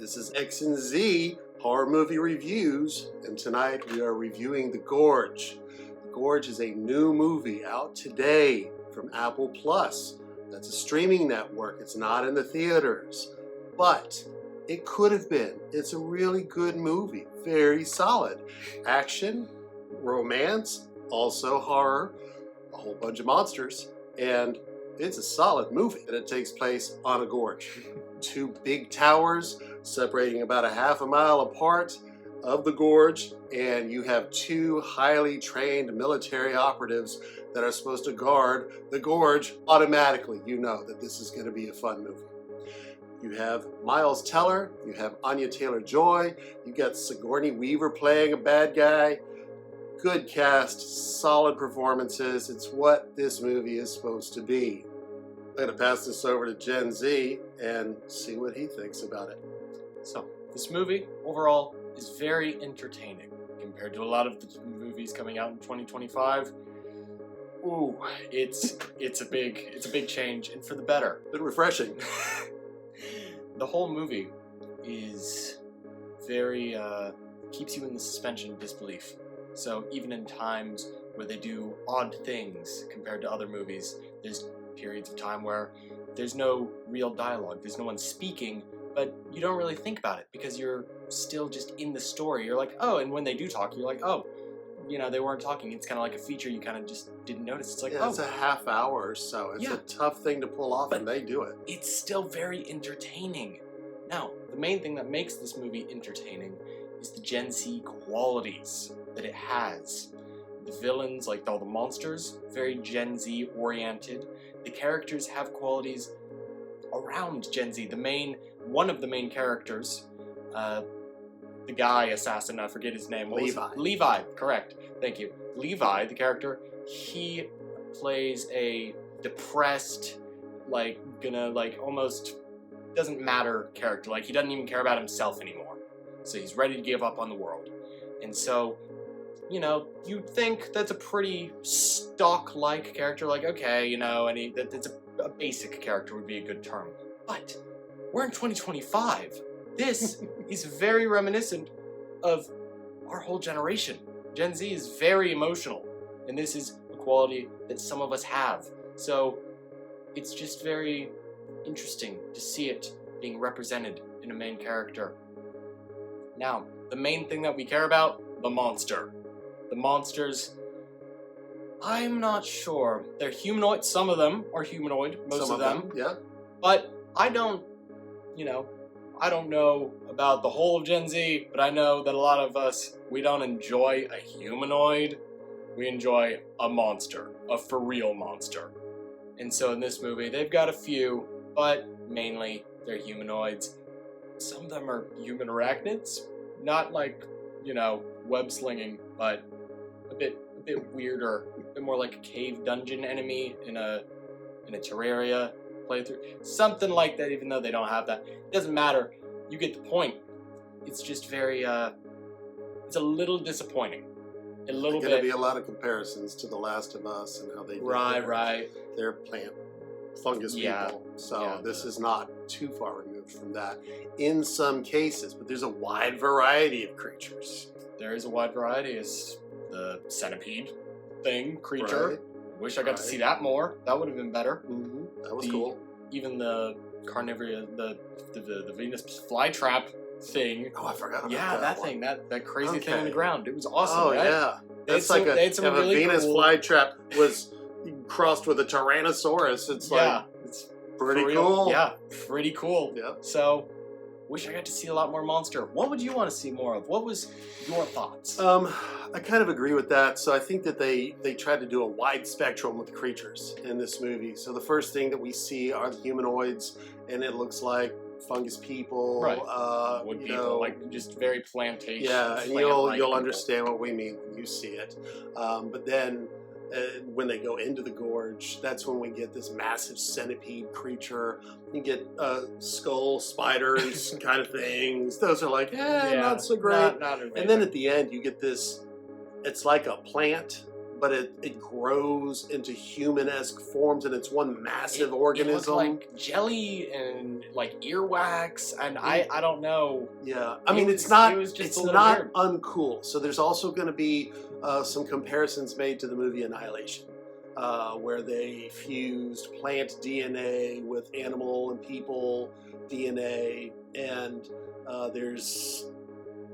This is X and Z Horror Movie Reviews, and tonight we are reviewing The Gorge. The Gorge is a new movie out today from Apple Plus. That's a streaming network. It's not in the theaters, but it could have been. It's a really good movie, very solid. Action, romance, also horror, a whole bunch of monsters, and it's a solid movie. And it takes place on a gorge. Two big towers separating about a half a mile apart of the gorge, and you have two highly trained military operatives that are supposed to guard the gorge. Automatically, you know that this is going to be a fun movie. You have Miles Teller, you have Anya Taylor-Joy, you got Sigourney Weaver playing a bad guy. Good cast, solid performances. It's what this movie is supposed to be. I'm going to pass this over to Gen Z and see what he thinks about it. So, this movie, overall, is very entertaining compared to a lot of the movies coming out in 2025. Ooh, it's a big change, and for the better. Bit refreshing. The whole movie is very, keeps you in the suspension of disbelief. So even in times where they do odd things compared to other movies, there's periods of time where there's no real dialogue, there's no one speaking, but you don't really think about it because you're still just in the story. You're like, oh, and when they do talk, you're like, oh, you know, they weren't talking. It's kind of like a feature you kind of just didn't notice. It's like, yeah, it's a half hour or so. It's a tough thing to pull off, and they do it. It's still very entertaining. Now, the main thing that makes this movie entertaining is the Gen Z qualities that it has. The villains, like all the monsters, very Gen Z oriented. The characters have qualities around Gen Z. One of the main characters, the guy assassin, I forget his name. Levi, correct. Thank you. Levi, the character, he plays a depressed, almost doesn't matter character. Like, he doesn't even care about himself anymore. So he's ready to give up on the world. And so, you know, you'd think that's a pretty stock-like character. Like, okay, you know, that's a basic character would be a good term. But we're in 2025. This is very reminiscent of our whole generation. Gen Z is very emotional, and this is a quality that some of us have. So it's just very interesting to see it being represented in a main character. Now, the main thing that we care about, the monster. The monsters, I'm not sure. They're humanoid. Some of them are humanoid, most of them. Yeah. But I don't know about the whole of Gen Z, but I know that a lot of us, we don't enjoy a humanoid. We enjoy a monster, a for real monster. And so in this movie, they've got a few, but mainly they're humanoids. Some of them are human arachnids, not like, you know, web slinging, but a bit weirder, a bit more like a cave dungeon enemy in a Terraria playthrough, something like that. Even though they don't have that, it doesn't matter. You get the point. It's just very, it's a little disappointing. A little bit. There's going to be a lot of comparisons to The Last of Us and how they did their plant fungus people. So this is not too far removed from that in some cases, but there's a wide variety of creatures. There is a wide variety. It's the centipede creature. Right. Wish I got to see that more. That would have been better. Mm-hmm. That was cool. Even the carnivoria, the Venus flytrap thing. Oh, I forgot about that thing. That crazy thing on the ground. It was awesome, right? Yeah. That's like a Venus flytrap was crossed with a Tyrannosaurus. It's it's pretty cool. Yeah, pretty cool. Yeah. So, wish I got to see a lot more monster. What would you want to see more of? What was your thoughts? I kind of agree with that. So I think that they tried to do a wide spectrum with creatures in this movie. So the first thing that we see are the humanoids, and it looks like fungus people, right? Wood people, like just very plantation. Yeah, and you'll understand what we mean when you see it. But then when they go into the gorge, that's when we get this massive centipede creature. You get skull spiders kind of things. Those are like, not so great. Not and then at the end, you get this. It's like a plant, but it grows into human-esque forms, and it's one massive It organism. looked like jelly and like earwax, and I don't know. Yeah, I mean, It it's was not just it's a little not weird. uncool. So there's also going to be some comparisons made to the movie Annihilation, where they fused plant DNA with animal and people DNA, and there's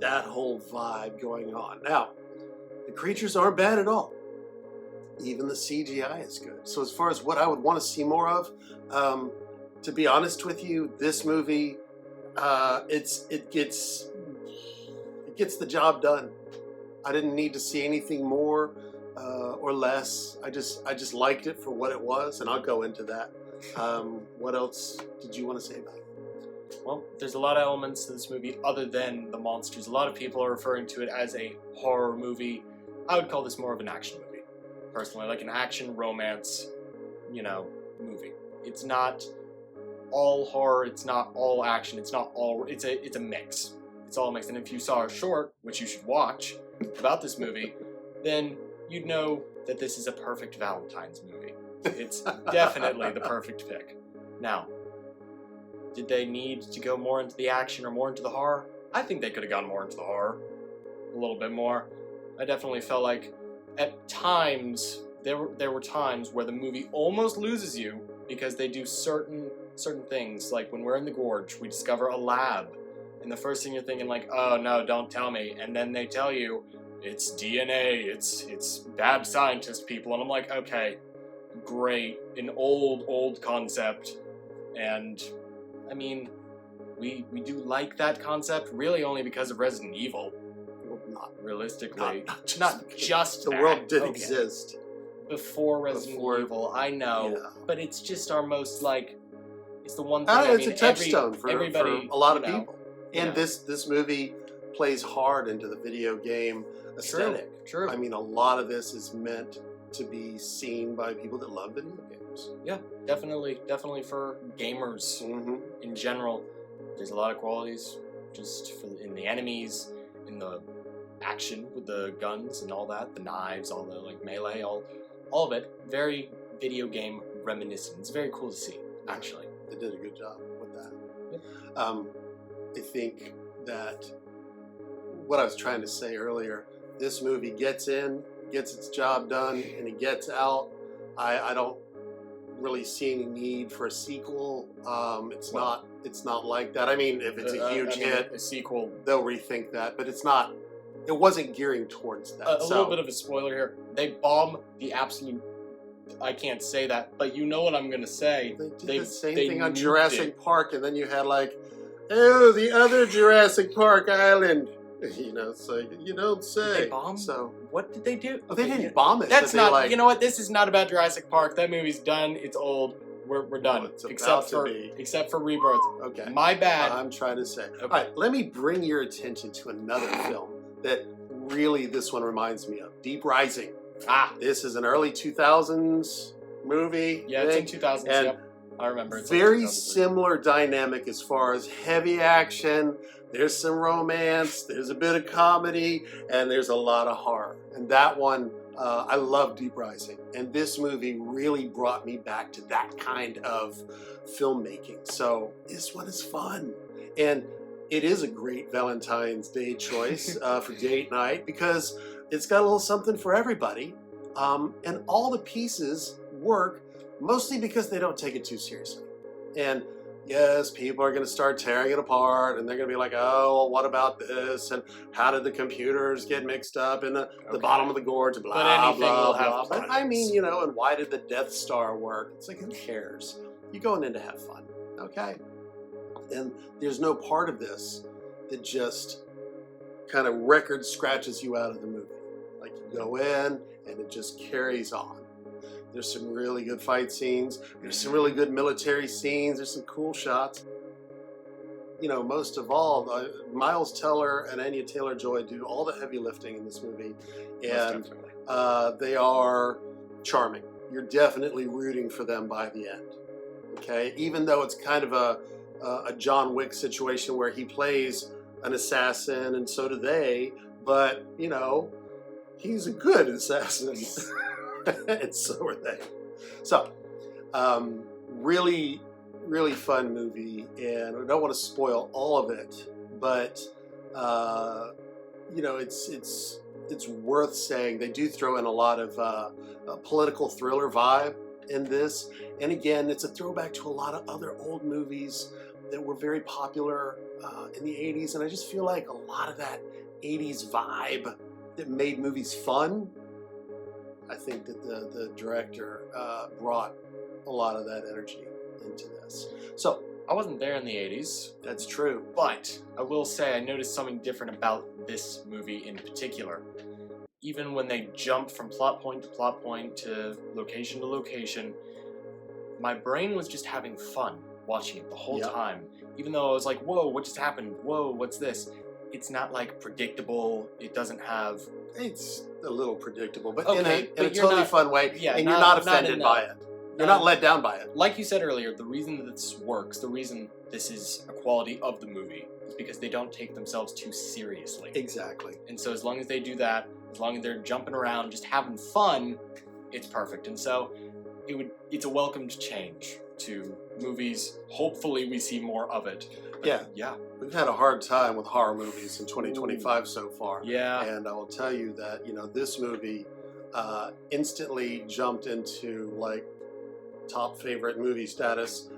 that whole vibe going on. Now, the creatures aren't bad at all. Even the CGI is good. So as far as what I would want to see more of, to be honest with you, this movie, it gets the job done. I didn't need to see anything more or less. I just liked it for what it was, and I'll go into that. What else did you want to say about it? Well, there's a lot of elements to this movie other tan the monsters. A lot of people are referring to it as a horror movie. I would call this more of an action movie, personally, like an action romance, movie. It's not all horror. It's not all action. It's not all. It's a mix. It's all mixed. And if you saw a short, which you should watch, about this movie, then you'd know that this is a perfect Valentine's movie. It's definitely the perfect pick. Now, did they need to go more into the action or more into the horror? I think they could have gone more into the horror. A little bit more. I definitely felt like at times there were times where the movie almost loses you because they do certain things. Like when we're in the Gorge, we discover a lab, and the first thing you're thinking like, oh no, don't tell me, and then they tell you it's DNA, it's bad scientist people, and I'm like, okay, great, an old concept, and I mean, we do like that concept really only because of Resident Evil. Well, not realistically, not just the that. world did Okay. exist Before Resident Evil, I know, yeah. but it's just our most it's the one thing. It's a touchstone for everybody, a lot of people. And Yeah. this movie plays hard into the video game aesthetic. True. I mean, a lot of this is meant to be seen by people that love video games. Yeah, definitely for gamers Mm-hmm. in general. There's a lot of qualities just in the enemies, in the action with the guns and all that, the knives, all the melee, all of it. Very video game reminiscent. It's very cool to see, actually. They did a good job with that. Yep. I think that what I was trying to say earlier, this movie gets its job done, and it gets out. I don't really see any need for a sequel. It's not like that. I mean, if it's a huge hit, a sequel. they'll rethink that, but it's not. It wasn't gearing towards that. A little bit of a spoiler here. They bomb the absolute. I can't say that, but you know what I'm gonna say. They did They- the same they thing on nuked Jurassic it. Park, and then you had the other Jurassic Park island. It's like, you don't say. Did they bomb? So What did they do? they didn't bomb it. That's but they, not. You know what? This is not about Jurassic Park. That movie's done. It's old. We're done. Well, it's about to be. Except for Rebirth. Okay. My bad. I'm trying to say. Okay. All right, let me bring your attention to another film that really this one reminds me of. Deep Rising. This is an early 2000s movie. Yeah, it's in 2000s. And Yep. I remember. It's very 2000s. similar dynamic as far as heavy action. There's some romance, there's a bit of comedy, and there's a lot of horror. And that one, I love Deep Rising. And this movie really brought me back to that kind of filmmaking. So this one is fun. And it is a great Valentine's Day choice for date night because it's got a little something for everybody. And all the pieces work mostly because they don't take it too seriously. And yes, people are going to start tearing it apart, and they're going to be like, oh, well, what about this? And how did the computers get mixed up in the bottom of the gorge? Blah, But anything blah, will have blah. But I planets. mean, and why did the Death Star work? It's like, who cares? You're going in to have fun, okay? And there's no part of this that just kind of record scratches you out of the movie. Like, you go in, and it just carries on. There's some really good fight scenes. There's some really good military scenes. There's some cool shots. Most of all, Miles Teller and Anya Taylor-Joy do all the heavy lifting in this movie, and they are charming. You're definitely rooting for them by the end. Okay, even though it's kind of a John Wick situation where he plays an assassin, and so do they. But he's a good assassin. And so are they. So, really, really fun movie, and I don't want to spoil all of it, but you know, it's worth saying they do throw in a lot of a political thriller vibe in this, and again, it's a throwback to a lot of other old movies that were very popular in the 80s, and I just feel like a lot of that 80s vibe that made movies fun, I think that the director brought a lot of that energy into this. So, I wasn't there in the 80s. that's true. But I will say I noticed something different about this movie in particular. Even when they jump from plot point to location, my brain was just having fun watching it the whole Yep. time. Even though I was like, whoa, what just happened? Whoa, what's this? It's not like predictable. It doesn't have... It's a little predictable, but Okay, in a but you're totally not- fun way, yeah, and you're not- not not offended in by a- it. You're not let down by it. Like you said earlier, the reason that this works, the reason this is a quality of the movie, is because they don't take themselves too seriously. Exactly. And so as long as they do that, as long as they're jumping around, just having fun, it's perfect. And so it's a welcomed change to movies. Hopefully we see more of it. But Yeah. Yeah. We've had a hard time with horror movies in 2025 so far. Yeah. And I will tell you that, you know, this movie instantly jumped into like top favorite movie status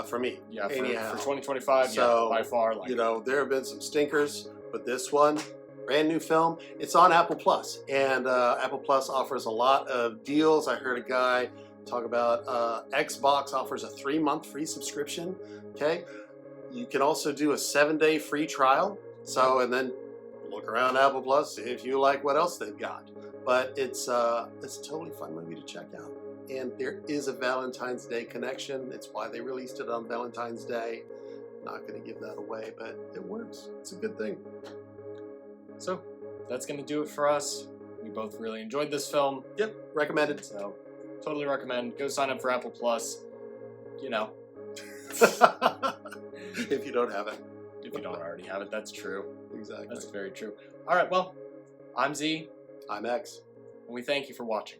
for me. Yeah, Anyhow. for 2025, So, yeah, by far. Like, You know, there have been some stinkers, but this one, brand new film, it's on Apple Plus, and Apple Plus offers a lot of deals. I heard a guy talk about Xbox offers a 3-month free subscription. Okay, you can also do a 7-day free trial. So, and then look around Apple Plus, see if you like what else they've got. But it's a totally fun movie to check out. And there is a Valentine's Day connection. It's why they released it on Valentine's Day. Not going to give that away, but it works. It's a good thing. So that's going to do it for us. We both really enjoyed this film. Yep, recommended. So totally recommend. Go sign up for Apple Plus. You know, If you don't have it. if you don't already have it, that's true. Exactly. That's very true. All right, well, I'm Z, I'm X. and we thank you for watching.